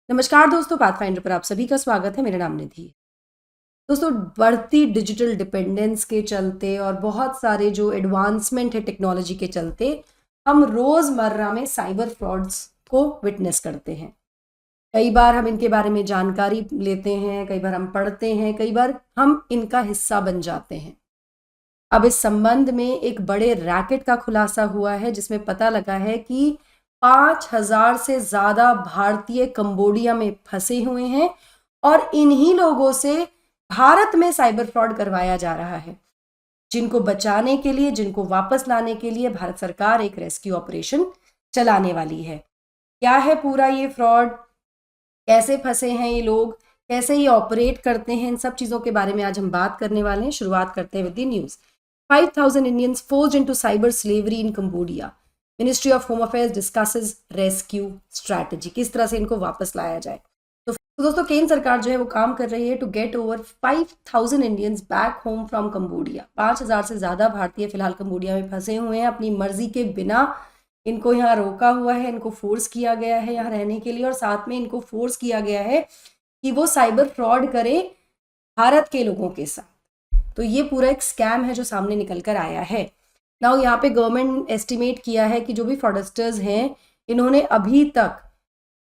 नमस्कार दोस्तों, पाथफाइंडर पर आप सभी का स्वागत है। मेरा नाम निधि है। दोस्तों, बढ़ती डिजिटल डिपेंडेंस के चलते और बहुत सारे जो एडवांसमेंट है टेक्नोलॉजी के चलते हम रोज़मर्रा में साइबर फ्रॉड्स को विटनेस करते हैं। कई बार हम इनके बारे में जानकारी लेते हैं, कई बार हम पढ़ते हैं, कई बार हम इनका हिस्सा बन जाते हैं। अब इस संबंध में एक बड़े रैकेट का खुलासा हुआ है जिसमें पता लगा है कि 5,000 से ज़्यादा भारतीय कंबोडिया में फंसे हुए हैं और इन्हीं लोगों से भारत में साइबर फ्रॉड करवाया जा रहा है, जिनको बचाने के लिए, जिनको वापस लाने के लिए भारत सरकार एक रेस्क्यू ऑपरेशन चलाने वाली है। क्या है पूरा ये फ्रॉड, कैसे फंसे हैं ये लोग, कैसे ये ऑपरेट करते हैं, इन सब चीज़ों के बारे में आज हम बात करने वाले हैं। शुरुआत करते हैं with the news. 5,000 Indians forced into cyber slavery in Cambodia. Ministry of home affairs discusses rescue strategy, किस तरह से इनको वापस लाया जाए। तो दोस्तों, केंद्र सरकार जो है वो काम कर रही है to get over 5,000 Indians back home from Cambodia. 5,000 से ज़्यादा भारतीय फिलहाल कंबोडिया में फंसे हुए हैं अपनी मर्जी के बिना। इनको यहाँ रोका हुआ है, इनको फोर्स किया गया है यहाँ रहने के लिए, और साथ में इनको फोर्स किया गया है कि वो साइबर फ्रॉड करें भारत के लोगों के साथ। तो ये पूरा एक स्कैम है जो सामने निकल कर आया है। नाउ यहाँ पे गवर्नमेंट एस्टिमेट किया है कि जो भी फ्रॉडस्टर्स हैं, इन्होंने अभी तक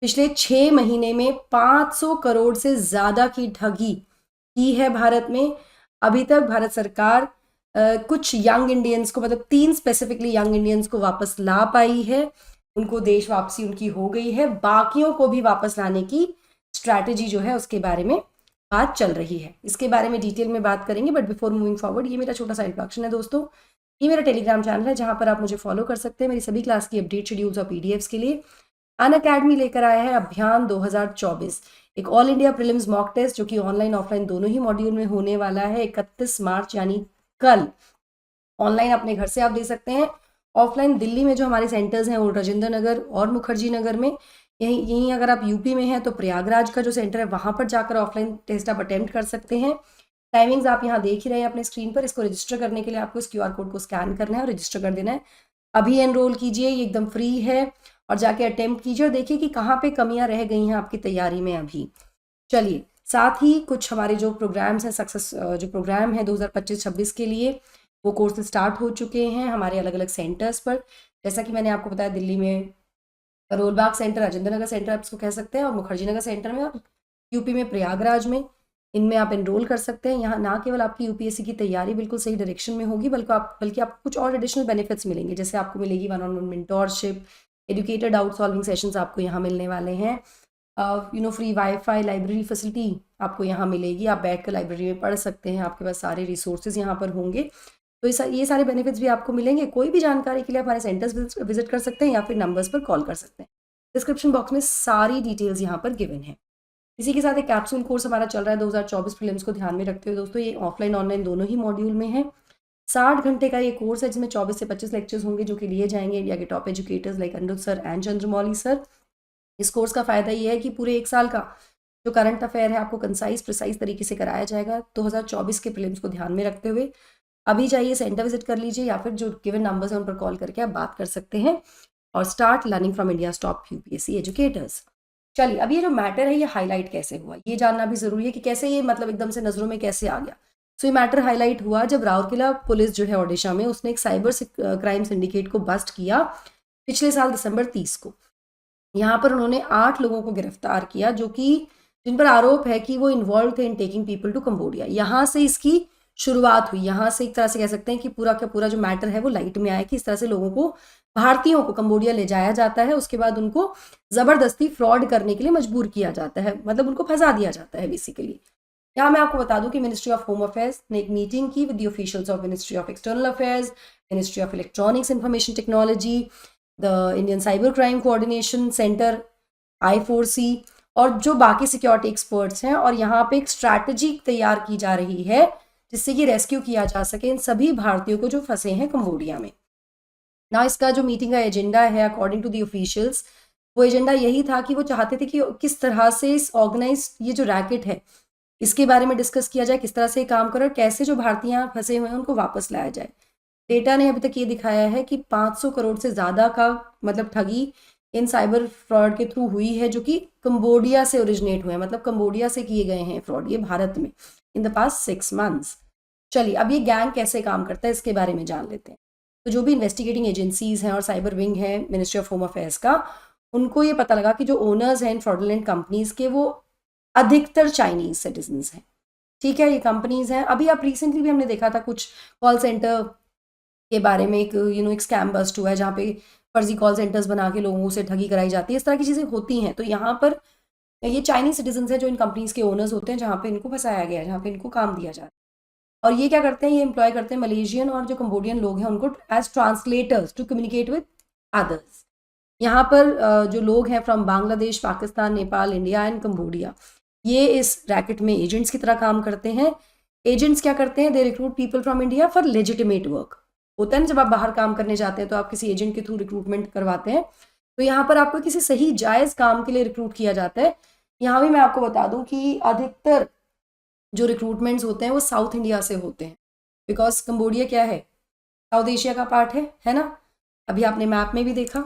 पिछले 6 महीने में 500 करोड़ से ज़्यादा की ठगी की है भारत में। अभी तक भारत सरकार कुछ यंग इंडियंस को, मतलब 3 स्पेसिफिकली यंग इंडियंस को वापस ला पाई है। उनको देश वापसी उनकी हो गई है। बाकियों को भी वापस लाने की स्ट्रैटेजी जो है उसके बारे में बात चल रही है। इसके बारे में डिटेल में बात करेंगे, बट बिफोर मूविंग फॉरवर्ड, ये मेरा छोटा सा इंट्रोडक्शन है दोस्तों। ये मेरा टेलीग्राम चैनल है जहाँ पर आप मुझे फॉलो कर सकते हैं मेरी सभी क्लास की अपडेट, शेड्यूल्स और पीडीएफ्स के लिए। अनअकैडमी लेकर आया है अभियान 2024, एक all India prelims mock test जो कि ऑनलाइन ऑफलाइन दोनों ही मॉड्यूल में होने वाला है 31 मार्च यानी कल। ऑनलाइन अपने घर से आप दे सकते हैं, ऑफलाइन दिल्ली में जो हमारे सेंटर्स हैं वो राजेंद्र नगर और मुखर्जी नगर में। यहीं अगर आप यूपी में हैं तो प्रयागराज का जो सेंटर है वहाँ पर जाकर ऑफलाइन टेस्ट आप अटेम्प्ट कर सकते हैं। टाइमिंग्स आप यहाँ देख ही रहे हैं अपने स्क्रीन पर। इसको रजिस्टर करने के लिए आपको इस QR कोड को स्कैन करना है और रजिस्टर कर देना है। अभी एनरोल कीजिए, ये एकदम फ्री है, और जाके अटेम्प्ट कीजिए और देखिए कि कहाँ पे कमियां रह गई हैं आपकी तैयारी में अभी। चलिए, साथ ही कुछ हमारे जो प्रोग्राम्स हैं, सक्सेस जो प्रोग्राम है 2025-26 के लिए, वो कोर्सेज स्टार्ट हो चुके हैं हमारे अलग अलग सेंटर्स पर। जैसा कि मैंने आपको बताया, दिल्ली में करोलबाग सेंटर, राजेंद्र नगर सेंटर आप इसको कह सकते हैं, और मुखर्जी नगर सेंटर में, और यूपी में प्रयागराज में, इनमें आप एनरोल कर सकते हैं। यहाँ ना केवल आपकी यूपीएससी की तैयारी बिल्कुल सही डायरेक्शन में होगी, बल्कि आपको कुछ और एडिशनल बेनिफिट्स मिलेंगे। जैसे आपको मिलेगी 1-on-1 mentorship, educated doubt solving sessions आपको यहाँ मिलने वाले हैं, फ्री वाईफाई, लाइब्रेरी फैसिलिटी आपको यहाँ मिलेगी। आप बैठकर लाइब्रेरी में पढ़ सकते हैं, आपके पास सारे रिसोर्सेज यहाँ पर होंगे। तो ये सारे बेनिफिट्स भी आपको मिलेंगे। कोई भी जानकारी के लिए हमारे सेंटर्स विजिट कर सकते हैं या फिर नंबर्स पर कॉल कर सकते हैं। डिस्क्रिप्शन बॉक्स में सारी डिटेल्स यहाँ पर गिवन है। इसी के साथ एक कैप्सूल कोर्स हमारा चल रहा है 2024 प्रीलिम्स को ध्यान में रखते हुए दोस्तों। ये ऑफलाइन ऑनलाइन दोनों ही मॉड्यूल में है। 60 घंटे का ये कोर्स है जिसमें 24 से 25 लेक्चर्स होंगे जो कि लिए जाएंगे इंडिया के top educators like Anirudh sir and Chandramouli sir. इस कोर्स का फायदा ये है कि पूरे 1 साल का जो करंट अफेयर है आपको कंसाइज प्रिसाइज तरीके से कराया जाएगा 2024 के प्रीलिम्स को ध्यान में रखते हुए। अभी जाइए, सेंटर विजिट कर लीजिए, या फिर जो गिवन नंबर्स हैं उन पर कॉल करके आप बात कर सकते हैं और start learning from India top UPSC educators. चलिए, अब ये जो मैटर है ये हाईलाइट कैसे हुआ, ये जानना भी जरूरी है कि कैसे ये मतलब एकदम से नजरों में कैसे आ गया। सो ये मैटर हाईलाइट हुआ जब राउरकेला पुलिस जो है ओडिशा में, उसने एक साइबर क्राइम सिंडिकेट को बस्ट किया पिछले साल दिसंबर 30 को। यहाँ पर उन्होंने 8 लोगों को गिरफ्तार किया जिन पर आरोप है कि वो इन्वॉल्व थे in taking people to Cambodia. यहाँ से इसकी शुरुआत हुई। यहाँ से एक तरह से कह सकते हैं कि पूरा का पूरा जो मैटर है वो लाइट में आया कि इस तरह से लोगों को, भारतीयों को कंबोडिया ले जाया जाता है, उसके बाद उनको जबरदस्ती फ्रॉड करने के लिए मजबूर किया जाता है, मतलब उनको फंसा दिया जाता है बेसिकली। यहाँ मैं आपको बता दूं कि मिनिस्ट्री ऑफ होम अफेयर्स ने एक मीटिंग की with the officials of ministry of external affairs, ministry of electronics information technology, the Indian cyber crime coordination centre I4C, और जो बाकी सिक्योरिटी एक्सपर्ट्स हैं। और यहाँ पे एक स्ट्रैटेजी तैयार की जा रही है जिससे कि रेस्क्यू किया जा सके इन सभी भारतीयों को जो फंसे हैं कंबोडिया में। ना इसका जो मीटिंग का एजेंडा है अकॉर्डिंग टू द ऑफिशियल्स, वो एजेंडा यही था कि वो चाहते थे कि किस तरह से इस ऑर्गेनाइज ये जो रैकेट है इसके बारे में डिस्कस किया जाए, किस तरह से काम करे और कैसे जो भारतीय यहाँ फंसे हुए हैं उनको वापस लाया जाए। डेटा ने अभी तक ये दिखाया है कि 500 करोड़ से ज़्यादा का मतलब ठगी इन साइबर फ्रॉड के थ्रू हुई है, जो कि कंबोडिया से ओरिजिनेट हुए हैं, मतलब कंबोडिया से किए गए हैं फ्रॉड ये भारत में इन द पास्ट 6 मंथ्स। चलिए, अब ये गैंग कैसे काम करता है इसके बारे में जान लेते हैं। तो जो भी इन्वेस्टिगेटिंग एजेंसीज हैं और साइबर विंग है मिनिस्ट्री ऑफ होम अफेयर्स का, उनको ये पता लगा कि जो ओनर्स हैं इन फ्रॉडुलेंट कंपनीज के, वो अधिकतर चाइनीज सिटीजन्स हैं। ठीक है, ये कंपनीज हैं। अभी आप रिसेंटली भी हमने देखा था कुछ कॉल सेंटर के बारे में, एक स्कैम बस्ट हुआ है जहाँ पे फर्जी कॉल सेंटर्स बना के लोगों से ठगी कराई जाती है। इस तरह की चीज़ें होती हैं। तो यहाँ पर ये चाइनीज सिटीजन्स हैं जो इन कंपनीज के ओनर्स होते हैं, जहाँ पे इनको फंसाया गया है, जहाँ पे इनको काम दिया जा रहा है। और ये क्या करते हैं, ये एम्प्लॉय करते हैं मलेशियन और जो कंबोडियन लोग हैं उनको as translators to communicate with others. यहाँ पर जो लोग हैं from Bangladesh, Pakistan, Nepal, India and Cambodia, ये इस रैकेट में एजेंट्स की तरह काम करते हैं। एजेंट्स क्या करते हैं, they recruit people from India for legitimate work. होता है ना, जब आप बाहर काम करने जाते हैं तो आप किसी एजेंट के थ्रू रिक्रूटमेंट करवाते हैं, तो यहाँ पर आपको किसी सही जायज़ काम के लिए रिक्रूट किया जाता है। यहाँ भी मैं आपको बता दूँ कि अधिकतर जो रिक्रूटमेंट्स होते हैं वो साउथ इंडिया से होते हैं, बिकॉज कंबोडिया क्या है, साउथ एशिया का पार्ट है ना। अभी आपने मैप में भी देखा,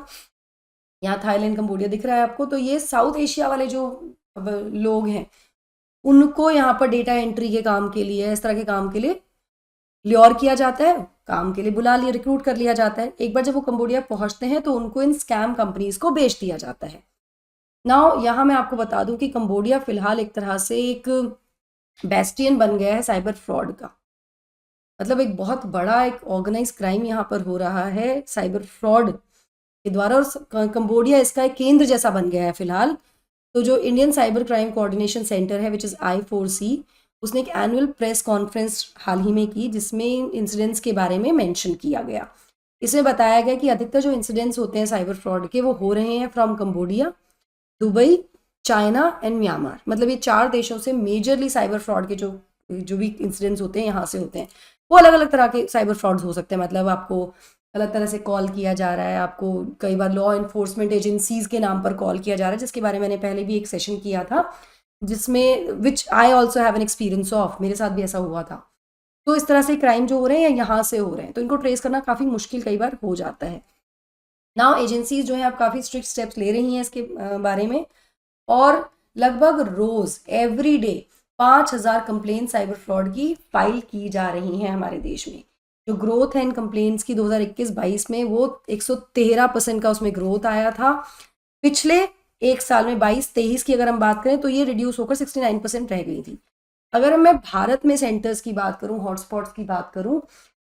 यहाँ थाईलैंड कंबोडिया दिख रहा है आपको। तो ये साउथ एशिया वाले जो लोग हैं, उनको यहाँ पर डेटा एंट्री के काम के लिए, इस तरह के काम के लिए ल्योर किया जाता है, काम के लिए बुला लिया, रिक्रूट कर लिया जाता है। एक बार जब वो कंबोडिया पहुंचते हैं तो उनको इन स्कैम कंपनीज को बेच दिया जाता है। नाउ यहाँ मैं आपको बता दूं कि कंबोडिया फिलहाल एक तरह से एक बेस्टियन बन गया है साइबर फ्रॉड का। मतलब एक बहुत बड़ा एक ऑर्गेनाइज क्राइम यहाँ पर हो रहा है साइबर फ्रॉड के द्वारा, और कंबोडिया इसका एक केंद्र जैसा बन गया है फिलहाल। तो जो Indian cyber crime coordination centre है, विच इज़ I4C, उसने एक एनुअल प्रेस कॉन्फ्रेंस हाल ही में की, जिसमें इंसिडेंट्स के बारे में मेंशन किया गया। इसमें बताया गया कि अधिकतर जो इंसिडेंट्स होते हैं साइबर फ्रॉड के, वो हो रहे हैं from Cambodia, Dubai, China and Myanmar. मतलब ये 4 देशों से मेजरली साइबर फ्रॉड के जो भी इंसिडेंट्स होते हैं यहाँ से होते हैं। वो अलग अलग तरह के साइबर फ्रॉड्स हो सकते हैं, मतलब आपको अलग तरह से कॉल किया जा रहा है, आपको कई बार लॉ इन्फोर्समेंट एजेंसीज के नाम पर कॉल किया जा रहा है, जिसके बारे में मैंने पहले भी एक सेशन किया था, जिसमें which I also have an experience of, मेरे साथ भी ऐसा हुआ था। तो इस तरह से क्राइम जो हो रहे हैं या यहाँ से हो रहे हैं, तो इनको ट्रेस करना काफ़ी मुश्किल कई बार हो जाता है। नाउ एजेंसीज जो है अब काफ़ी स्ट्रिक्ट स्टेप्स ले रही हैं इसके बारे में, और लगभग रोज every day 5000 complaint cyber fraud की फाइल की जा रही हैं हमारे देश में। जो ग्रोथ है इन कंप्लेंट्स की 2021-22 में, वो 113% का उसमें ग्रोथ आया था। पिछले एक साल में 22-23 की अगर हम बात करें तो ये रिड्यूस होकर 69% रह गई थी। अगर मैं भारत में सेंटर्स की बात करूं, हॉटस्पॉट्स की बात करूं,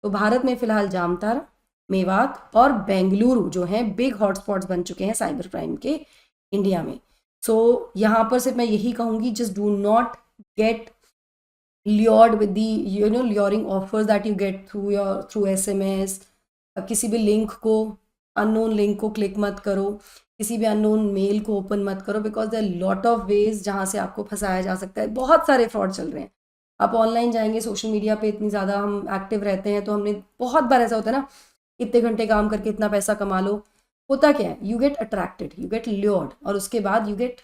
तो भारत में फिलहाल जामताड़ा, मेवात और बेंगलुरु जो हैं बिग हॉटस्पॉट्स बन चुके हैं साइबर क्राइम के इंडिया में। सो यहाँ पर सिर्फ मैं यही कहूँगी, just do not gate lured with the luring offers that you get through SMS। किसी भी लिंक को, अननोन लिंक को क्लिक मत करो, किसी भी अननोन मेल को ओपन मत करो, because there lot of ways जहाँ से आपको फंसाया जा सकता है। बहुत सारे फ्रॉड चल रहे हैं। आप ऑनलाइन जाएंगे, सोशल मीडिया पे इतनी ज़्यादा हम एक्टिव रहते हैं, तो हमने बहुत बार ऐसा होता है ना, इतने घंटे काम करके इतना पैसा कमा लो। होता क्या है, you get attracted, you get lured, और उसके बाद you get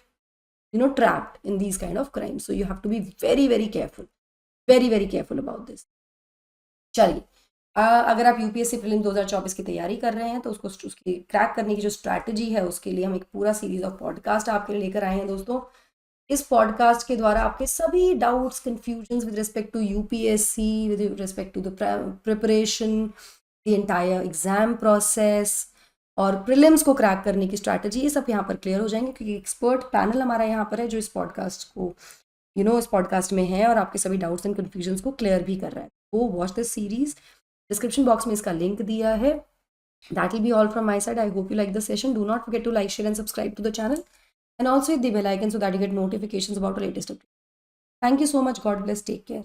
trapped in these kind of crimes. So you have to be very very careful, very very careful about this। चलिए, अगर आप यूपीएससी प्रीलिम 2024 की तैयारी कर रहे हैं, तो उसकी क्रैक करने की जो स्ट्रैटेजी है, उसके लिए हम एक पूरा सीरीज ऑफ पॉडकास्ट आपके लिए लेकर आए हैं दोस्तों। इस पॉडकास्ट के द्वारा आपके सभी doubts, confusions with respect to UPSC, with respect to the preparation, the entire exam process और प्रीलिम्स को क्रैक करने की स्ट्रैटेजी, ये सब यहाँ पर क्लियर हो जाएंगे, क्योंकि एक्सपर्ट पैनल हमारा यहाँ पर है जो इस पॉडकास्ट को इस पॉडकास्ट में है और आपके सभी डाउट्स एंड कन्फ्यूजन्स को क्लियर भी कर रहा है। वो watch this series, description box में इसका लिंक दिया है। That will be all from my side. I hope you like the session. Do not forget to like, share and subscribe to the channel, and also hit the bell icon so that you get notifications about the latest updates. Thank you so much. God bless. Take care.